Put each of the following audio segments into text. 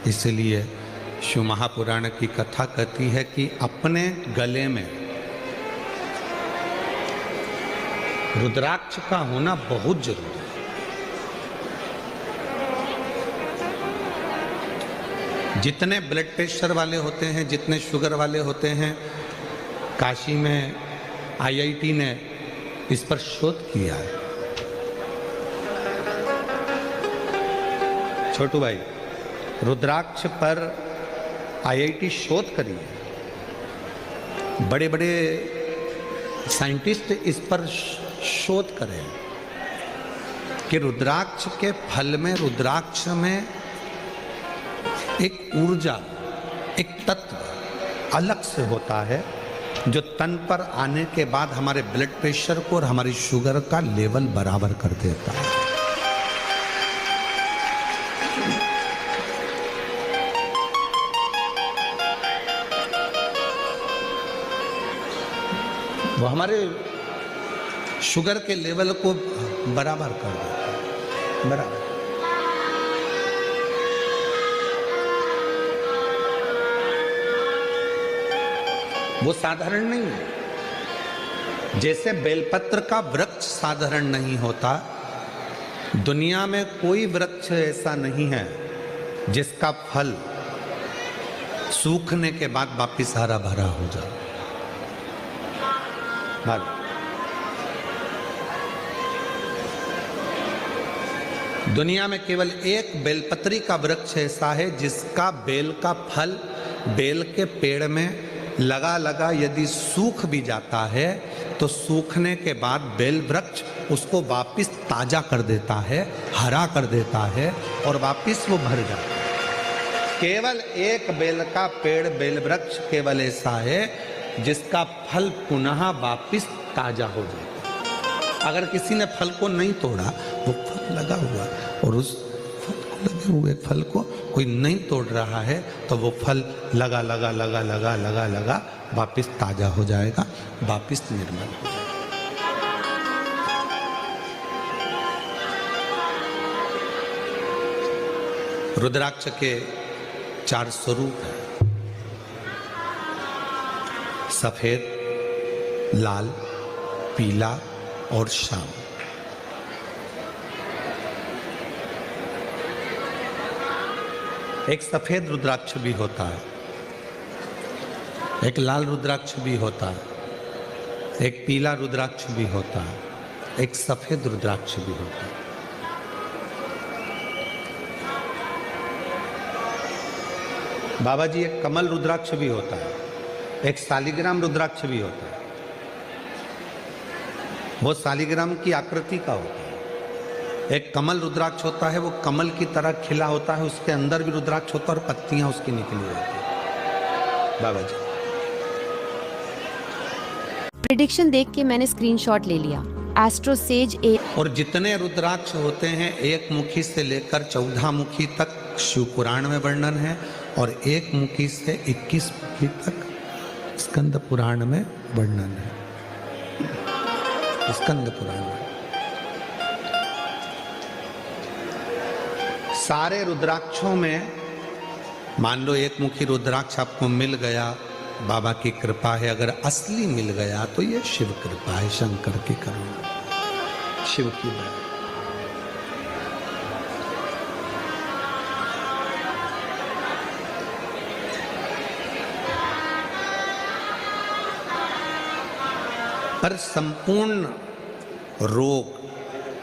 इसलिए शिव महापुराण की कथा कहती है कि अपने गले में रुद्राक्ष का होना बहुत जरूरी है। जितने ब्लड प्रेशर वाले होते हैं, जितने शुगर वाले होते हैं, काशी में आईआईटी ने इस पर शोध किया है। छोटू भाई, रुद्राक्ष पर आईआईटी शोध करी है। बड़े बड़े साइंटिस्ट इस पर शोध करें कि रुद्राक्ष के फल में, रुद्राक्ष में एक ऊर्जा, एक तत्व अलग से होता है जो तन पर आने के बाद हमारे ब्लड प्रेशर को और हमारी शुगर का लेवल बराबर कर देता है। वो हमारे शुगर के लेवल को बराबर कर देता है, बराबर। वो साधारण नहीं है। जैसे बेलपत्र का वृक्ष साधारण नहीं होता, दुनिया में कोई वृक्ष ऐसा नहीं है जिसका फल सूखने के बाद वापिस हरा भरा हो जाए। दुनिया में केवल एक बेलपत्री का वृक्ष ऐसा है जिसका बेल का फल बेल के पेड़ में लगा लगा यदि सूख भी जाता है तो सूखने के बाद बेल वृक्ष उसको वापिस ताजा कर देता है, हरा कर देता है और वापिस वो भर जाता है। केवल एक बेल का पेड़, बेल वृक्ष केवल ऐसा है जिसका फल पुनः वापिस ताजा हो जाता है। अगर किसी ने फल को नहीं तोड़ा, वो फल लगा हुआ और उस फल को, लगे हुए फल को कोई नहीं तोड़ रहा है, तो वो फल लगा लगा लगा लगा लगा लगा वापिस ताजा हो जाएगा, वापिस निर्मल हो जाएगा। रुद्राक्ष के 4 स्वरूप हैं: सफेद, लाल, पीला और श्याम। एक सफेद रुद्राक्ष भी होता है, एक लाल रुद्राक्ष भी होता है, एक पीला रुद्राक्ष भी होता है, एक सफेद रुद्राक्ष भी होता है। बाबा जी, एक कमल रुद्राक्ष भी होता है, एक शालिग्राम रुद्राक्ष भी होता है। वो शालिग्राम की आकृति का होता है। एक कमल रुद्राक्ष होता है, वो कमल की तरह खिला होता है, उसके अंदर भी रुद्राक्ष होता है और पत्तियां उसकी निकली होती है। बाबा जी, प्रेडिक्शन देख के मैंने स्क्रीनशॉट ले लिया। एस्ट्रो सेज ए। और जितने रुद्राक्ष होते हैं, एक मुखी से लेकर 14 मुखी तक शिव पुराण में वर्णन है और एक मुखी से 21 मुखी तक स्कंद पुराण में वर्णन है। स्कंद पुराण में सारे रुद्राक्षों में, मान लो एक मुखी रुद्राक्ष आपको मिल गया, बाबा की कृपा है। अगर असली मिल गया तो ये शिव कृपा है, शंकर की करुणा, शिव की दया। पर संपूर्ण रोग,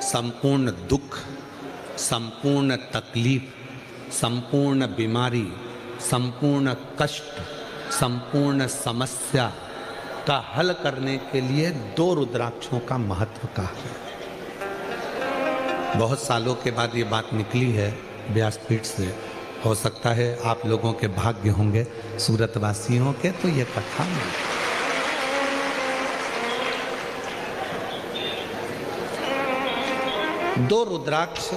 संपूर्ण दुख, संपूर्ण तकलीफ, संपूर्ण बीमारी, संपूर्ण कष्ट, संपूर्ण समस्या का हल करने के लिए 2 रुद्राक्षों का महत्व का है। बहुत सालों के बाद ये बात निकली है व्यासपीठ से। हो सकता है आप लोगों के भाग्य होंगे, सूरतवासियों के, तो ये कथा नहीं। 2 रुद्राक्ष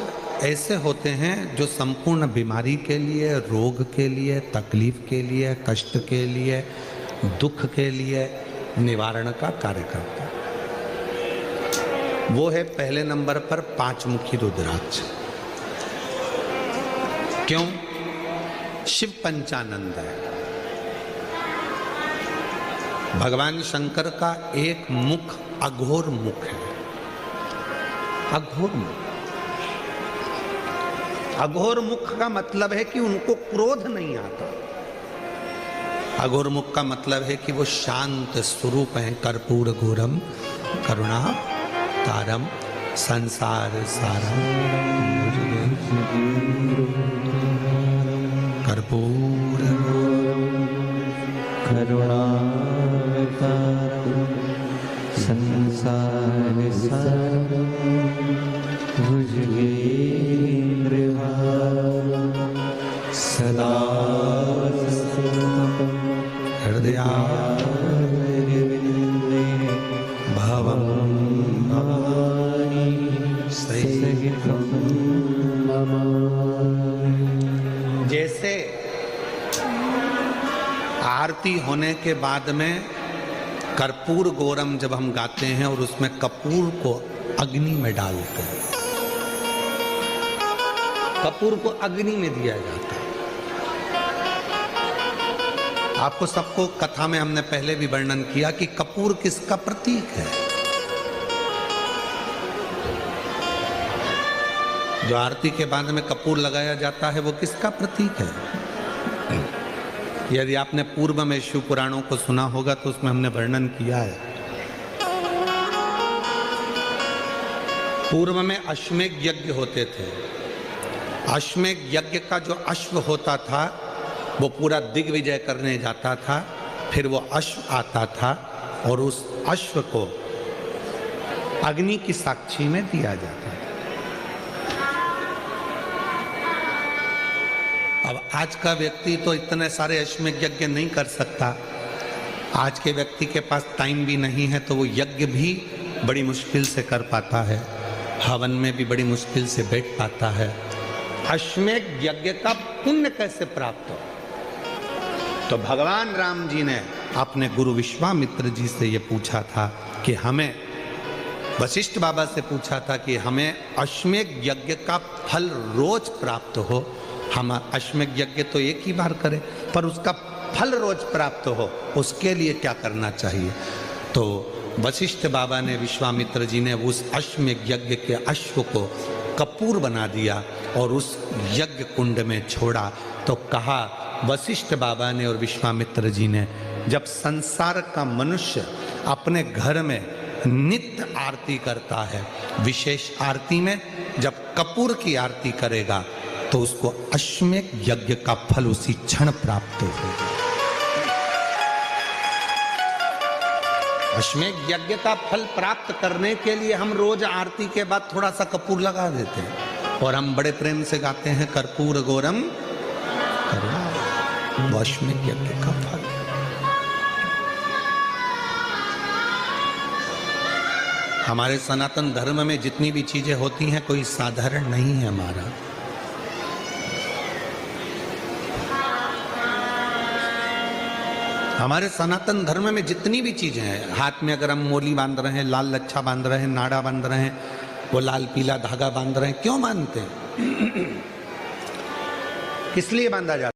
ऐसे होते हैं जो संपूर्ण बीमारी के लिए, रोग के लिए, तकलीफ के लिए, कष्ट के लिए, दुख के लिए निवारण का कार्य करते हैं। वो है पहले नंबर पर 5 मुखी रुद्राक्ष। क्यों? शिव पंचानंद है। भगवान शंकर का एक मुख अघोर मुख है, अघोर मुख। अघोर मुख का मतलब है कि उनको क्रोध नहीं आता। अघोर मुख का मतलब है कि वो शांत स्वरूप हैं। कर्पूर घोरम करुणा तारम संसार सारम कर्पूर करुणा संसार सारम सदा हृदया भवम भवानी सहितं जैसे आरती होने के बाद में कर्पूर गौरम जब हम गाते हैं और उसमें कपूर को अग्नि में डालते हैं, कपूर को अग्नि में दिया जाता है। आपको सबको कथा में हमने पहले भी वर्णन किया कि कपूर किसका प्रतीक है। जो आरती के बाद में कपूर लगाया जाता है वो किसका प्रतीक है। यदि आपने पूर्व में शिव पुराणों को सुना होगा तो उसमें हमने वर्णन किया है। पूर्व में अश्वमेध यज्ञ होते थे। अश्वमेध यज्ञ का जो अश्व होता था वो पूरा दिग्विजय करने जाता था, फिर वो अश्व आता था और उस अश्व को अग्नि की साक्षी में दिया जाता था। अब आज का व्यक्ति तो इतने सारे अश्वमेध यज्ञ नहीं कर सकता। आज के व्यक्ति के पास टाइम भी नहीं है, तो वो यज्ञ भी बड़ी मुश्किल से कर पाता है, हवन में भी बड़ी मुश्किल से बैठ पाता है। अश्वमेध यज्ञ का पुण्य कैसे प्राप्त हो, तो भगवान राम जी ने अपने गुरु विश्वामित्र जी से ये पूछा था कि हमें, वशिष्ठ बाबा से पूछा था कि हमें अश्वमेध यज्ञ का फल रोज प्राप्त हो। हम अश्वमेध यज्ञ तो एक ही बार करें, पर उसका फल रोज प्राप्त हो, उसके लिए क्या करना चाहिए। तो वशिष्ठ बाबा ने, विश्वामित्र जी ने उस अश्वमेध यज्ञ के अश्व को कपूर बना दिया और उस यज्ञ कुंड में छोड़ा। तो कहा वशिष्ठ बाबा ने और विश्वामित्र जी ने, जब संसार का मनुष्य अपने घर में नित्य आरती करता है, विशेष आरती में जब कपूर की आरती करेगा तो उसको अश्वमेध यज्ञ का फल उसी क्षण प्राप्त होगा। अश्वमेध यज्ञ का फल प्राप्त करने के लिए हम रोज आरती के बाद थोड़ा सा कपूर लगा देते हैं और हम बड़े प्रेम से गाते हैं कर्पूर गौरम करुणा। अश्वमेध यज्ञ का फल। हमारे सनातन धर्म में जितनी भी चीजें होती हैं कोई साधारण नहीं है हमारा। हमारे सनातन धर्म में जितनी भी चीजें हैं, हाथ में अगर हम मोली बांध रहे हैं, लाल लच्छा बांध रहे हैं, नाड़ा बांध रहे हैं, वो लाल पीला धागा बांध रहे हैं, क्यों बांधते हैं, किस लिए बांधा जाता है।